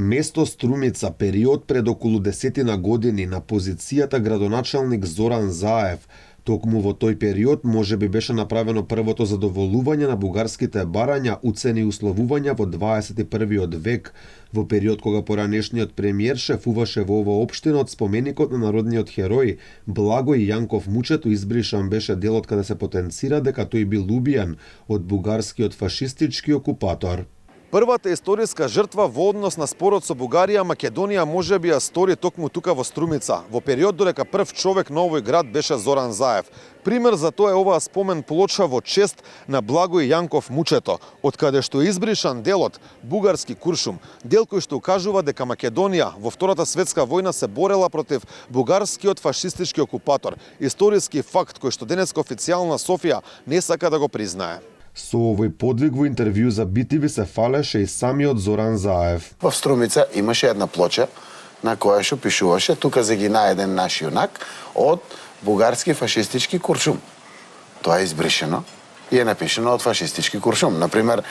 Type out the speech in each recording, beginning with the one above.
Место Струмица, период пред околу 10 години на позицијата градоначалник Зоран Заев. Токму во тој период можеби беше направено првото задоволување на бугарските барања уцени условувања во 21 век, во период кога поранешниот премиер шефуваше во ова општина од споменикот на народниот херој Благој Јанков Мучето избришан беше делот каде се потенцира дека тој бил убиен од бугарскиот фашистички окупатор. Првата историска жртва во однос на спорот со Бугарија, Македонија можеби ја стори токму тука во Струмица, во период додека прв човек на овој град беше Зоран Заев. Пример за тоа е оваа спомен плоча во чест на Благој Јанков Мучето, од каде што е избришан делот бугарски куршум, дел кој што укажува дека Македонија во Втората светска војна се борела против бугарскиот фашистички окупатор, историски факт кој што денеска официјална Софија не сака да го признае. Со овој подвиг во интервју за BTV се фалеше и самиот Зоран Заев. Во Струмица имаше една плоча на која што пишуваше тука загина еден наш јунак од бугарски фашистички куршум. Тоа е избришено и е напишено од фашистички куршум. Например,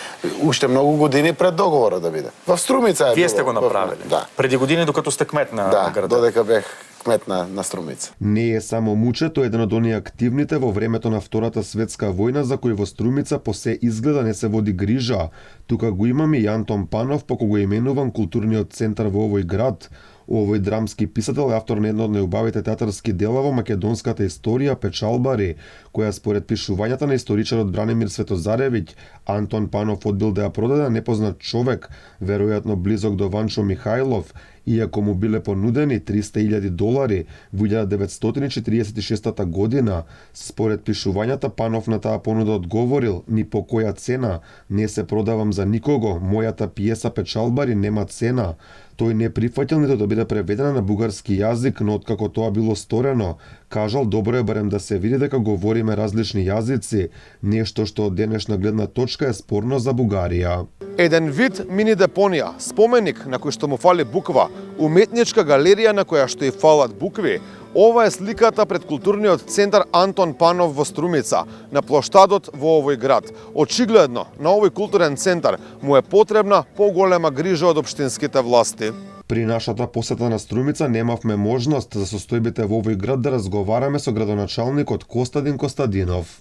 уште многу години пред договорот да биде. Во Струмица е. Вие сте го направиле? Да. Преди години докато сте кмет на градот? Да, додека бев кмет на Струмица. Не е само Мучето еден од оние активните во времето на Втората светска војна за кој во Струмица по се изгледа не се води грижа. Тука го имаме и Антон Панов, по кого именуван културниот центар во овој град. Овој драмски писател е автор на едно од најубавите театарски дела во македонската историја Печалбари, која според пишувањата на историчарот Бранимир Светозаревиќ, Антон Панов одбил да ја продаде непознат човек, веројатно близок до Ванчо Михајлов, иако му биле понудени $300,000 во 1946 година. Според пишувањата Панов на таа понуда одговорил: "Ни по која цена, не се продавам за никого, мојата пиеса Печалбари нема цена." Тој не прифаќал нито да биде преведена на бугарски јазик, но откако тоа било сторено, кажал добро е барем да се види дека говориме различни јазици, нешто што од денешна гледна точка е спорно за Бугарија. Еден вид мини депонија, споменик на кој што му фали буква, уметничка галерија на која што и фалат букви. Ова е сликата пред културниот центар Антон Панов во Струмица, на плоштадот во овој град. Очигледно, на овој културен центар му е потребна поголема грижа од општинските власти. При нашата посета на Струмица немавме можност за состојбите во овој град да разговараме со градоначалникот Костадин Костадинов.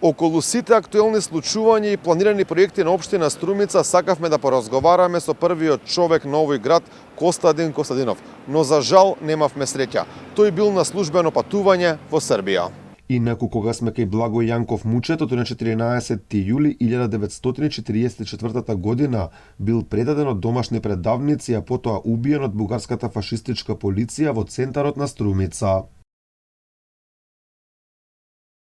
Околу сите актуелни случувања и планирани проекти на општина Струмица сакавме да поразговараме со првиот човек на овој град, Костадин Костадинов, но за жал немавме среќа. Тој бил на службено патување во Србија. Инаку кога сме кај Благој Јанков Мучето, тој на 14 јули 1944 година бил предаден од домашни предавници, а потоа убиен од бугарската фашистичка полиција во центарот на Струмица.